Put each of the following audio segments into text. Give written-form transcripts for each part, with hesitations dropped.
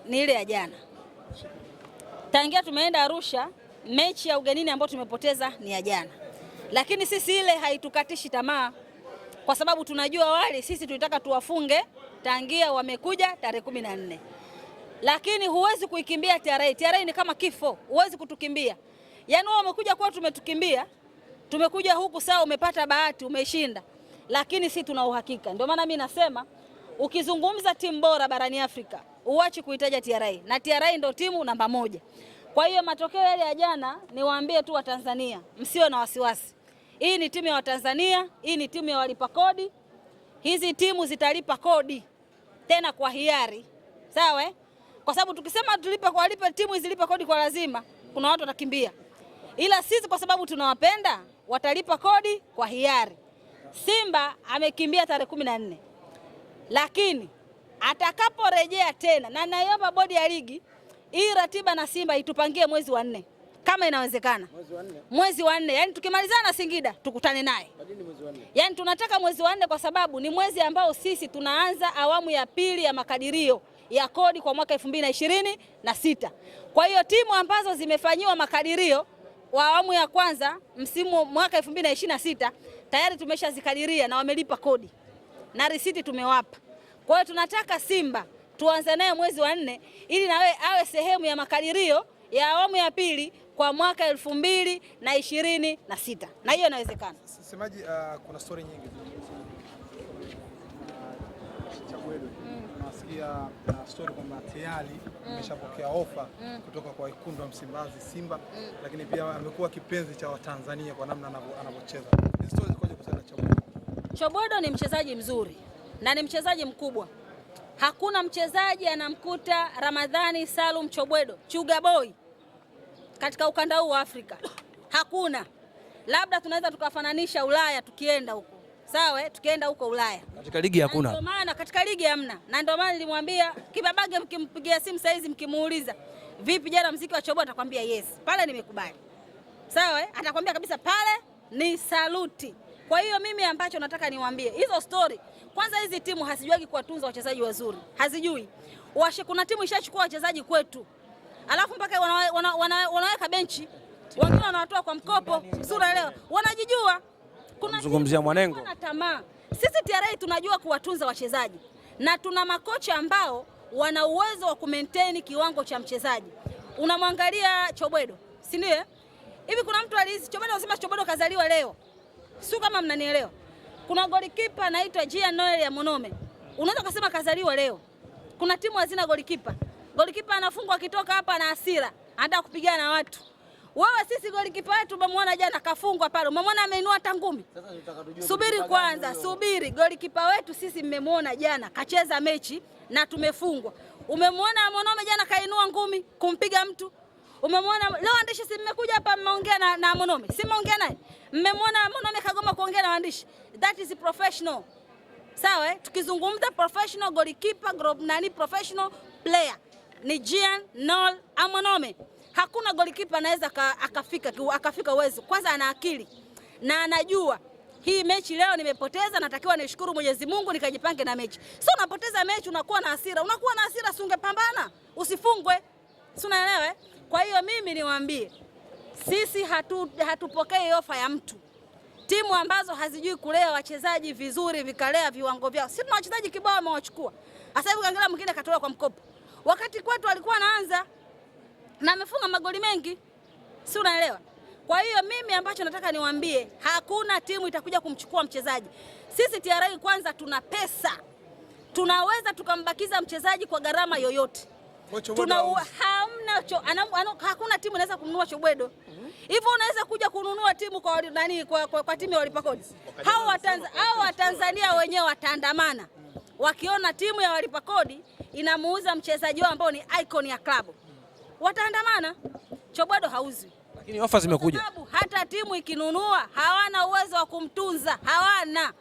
ni ile ya jana. Tangia tumeenda Arusha, mechi ya ugenini ambayo tumepoteza ni ya jana. Lakini sisi ile haitukatishi tamaa, kwa sababu tunajua wale sisi tulitaka tuwafunge tangia wamekuja tarehe 14. Lakini huwezi kuikimbia TRA. TRA ni kama kifo, huwezi kutukimbia. Yaani wao wamekuja kwa tumetukimbia, tumekuja huku sawa, umepata bahati, umeshinda. Lakini sisi tuna uhakika. Ndio maana mimi nasema ukizungumza timu bora barani Afrika, uache kuitaja TRA. Na TRA ndio timu namba 1. Kwa hiyo matokeo yale ya jana, niwaambie tu Watanzania, msio na wasiwasi. Hii ni timu ya Watanzania, hii ni timu ya walipa kodi. Hizi timu zitalipa kodi tena kwa hiari. Sawa eh? Kwa sababu tukisema tulipe kwa walipe timu zilipe kodi kwa lazima, kuna watu watakimbia. Ila sisi kwa sababu tunawapenda, watalipa kodi kwa hiari. Simba amekimbia tarehe 14. Lakini atakaporejea tena, na naiomba bodi ya ligi hii ratiba na Simba itupangie mwezi wa 4 kama inawezekana. Mwezi wa 4. Yaani tukimalizana na Singida tukutane naye. Kwa nini mwezi wa 4? Yaani tunataka mwezi wa 4 kwa sababu ni mwezi ambao sisi tunaanza awamu ya pili ya makadirio ya kodi kwa mwaka 2026. Kwa hiyo timu ambazo zimefanyiwa makadirio wa awamu ya kwanza msimu mwaka 2026 tayari tumeshazikadiria na wamelipa kodi na risiti tumewapa. Kwa hiyo tunataka Simba tuanze naye mwezi wa 4 ili nawe awe sehemu ya makadirio ya awamu ya pili kwa mwaka 2026. Na hiyo inawezekana. Semaji, kuna story nyingi Chagwedo. Tunasikia story kwamba tayari ameshapokea ofa kutoka kwa wekundu wa Msimbazi Simba, lakini pia amekuwa kipenzi cha Watanzania kwa namna anavyocheza. Hizo stories zikoje kwa Chagwedo? Chagwedo ni mchezaji mzuri na ni mchezaji mkubwa. Hakuna mchezaji anamkuta Ramadhani Salum Chobwedo Chuga Boy katika ukanda huu wa Afrika. Hakuna. Labda tunaweza tukafananisha Ulaya tukienda huko. Sawa, tukienda huko Ulaya. Katika ligi hakuna. Ndio maana katika ligi hamna. Na ndio maana nilimwambia Kibabage, mkimpigia simu saizi mkimuuliza, "Vipi jana mziki wa Chobwedo?" atakwambia yes. Pale nimekubali. Sawa, atakwambia kabisa pale ni saluti. Kwa hiyo mimi ambacho nataka niwaambie, hizo story, kwanza hizi timu hazijuagi kuwatunza wachezaji wazuri. Hazijui. Kuna timu ishachukua wachezaji kwetu. Alafu mpaka wanaweka benchi. Wengine wanawatoa kwa mkopo. Sura leo wanajijua. Kuna mzungumzia Mwanengo. Tamaa. Sisi TRA tunajua kuwatunza wachezaji. Na tuna makocha ambao wana uwezo wa kumaintain kiwango cha mchezaji. Unamwangalia Chobwedo, si ndio? Hivi kuna mtu alihisi Chobwedo anasema Chobwedo kazaliwa leo. Sio kama mnanielewa. Kuna golikipa anaitwa Jean Noel ya Monome. Unaweza kusema kazaliwa leo. Kuna timu hazina golikipa. Golikipa anafungwa akitoka hapa na hasira, anataka kupigana na watu. Wewe sisi golikipa wetu umemwona jana kafungwa pale. Umemwona ameinua hata ngumi. Subiri kwanza, subiri. Golikipa wetu sisi mmemwona jana kacheza mechi na tumefungwa. Umemwona Monome jana kainua ngumi kumpiga mtu. Umemwona leo waandishi si mmekuja hapa mmeongea na Monome. Si mmeongea naye. Mmemwona Monome kagoma kuongea na waandishi. That is professional. Sawa, tukizungumza professional goalkeeper, professional player ni Jean Noel Monome. Hakuna goalkeeper anaweza akafika uwezo. Kwanza ana akili na anajua hii mechi leo nimepoteza, natakiwa nishukuru Mwenyezi Mungu nikajipange na mechi. Sio unapoteza mechi unakuwa na hasira. Unakuwa na hasira si ungepambana, usifungwe. Si unaelewa? Kwa hiyo mimi niwaambie, sisi hatupokei ofa ya mtu. Timu ambazo hazijui kulea wachezaji vizuri vikalea viwango vyao. Sisi tuna wachezaji kibao wamewachukua. Sasa hivi kaangalia mwingine katolewa kwa mkopo. Wakati kwetu alikuwa anaanza na amefunga magoli mengi. Si unaelewa? Kwa hiyo mimi ambacho nataka niwaambie, hakuna timu itakuja kumchukua mchezaji. Sisi TRA kwanza tuna pesa. Tunaweza tukambakiza mchezaji kwa gharama yoyote. Hakuna timu inaweza kununua Chobwedo. Hivyo unaweza kuja kununua timu kwa nani kwa timu ya walipa kodi. Hao Watanzania wenyewe wataandamana. Wakiona timu ya walipa kodi inamuuza mchezaji wao ambao ni icon ya klabu. Wataandamana. Chobwedo hauzwi. Lakini ofa zimekuja. Hata timu ikinunua hawana uwezo wa kumtunza, hawana.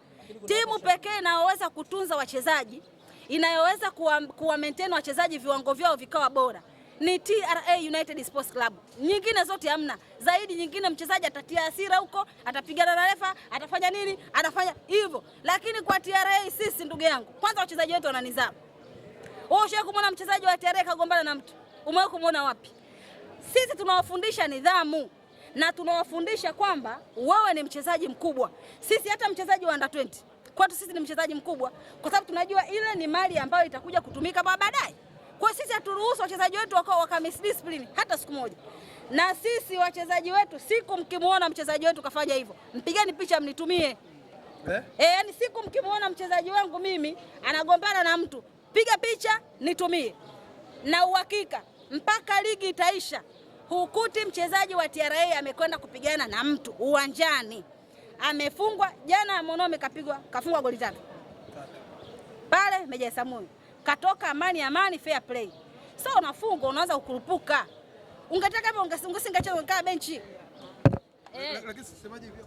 Timu pekee inayoweza kutunza wachezaji, inayoweza kuwa maintain wachezaji viwango vyao vikawa bora ni TRA United Sports Club. Nyingine zote hamna. Zaidi nyingine mchezaji atatia hasira huko, atapigana na refa, atafanya nini? Anafanya hivyo. Lakini kwa TRA sisi ndugu yangu, kwanza wachezaji wetu wana nidhamu. Wewe ushawahi kumwona mchezaji wa TRA kagombana na mtu? Umewahi kumwona wapi? Sisi tunawafundisha nidhamu na tunawafundisha kwamba wewe ni mchezaji mkubwa. Sisi hata mchezaji wa under 20 kwetu sisi ni mchezaji mkubwa, kwa sababu tunajua ile ni mali ambayo itakuja kutumika baadaye. Kwa sisi haturuhusu wachezaji wetu waka misdiscipline hata siku moja. Na sisi wachezaji wetu, siku mkimuona mchezaji wetu kafanya hivyo, mpigeni picha mnitumie. Yani siku mkimuona mchezaji wangu mimi anagombana na mtu, piga picha nitumie. Na uhakika mpaka ligi itaisha, hukuti mchezaji wa TRA amekwenda kupigana na mtu uwanjani. Amefungwa jana, Monome kafungwa goli 3. Pale Meja Samuel katoka amani fair play. Sasa unafungwa unaanza kukurupuka. Ungetaka kama ungecheza benchi. Lakini sisemaje hivi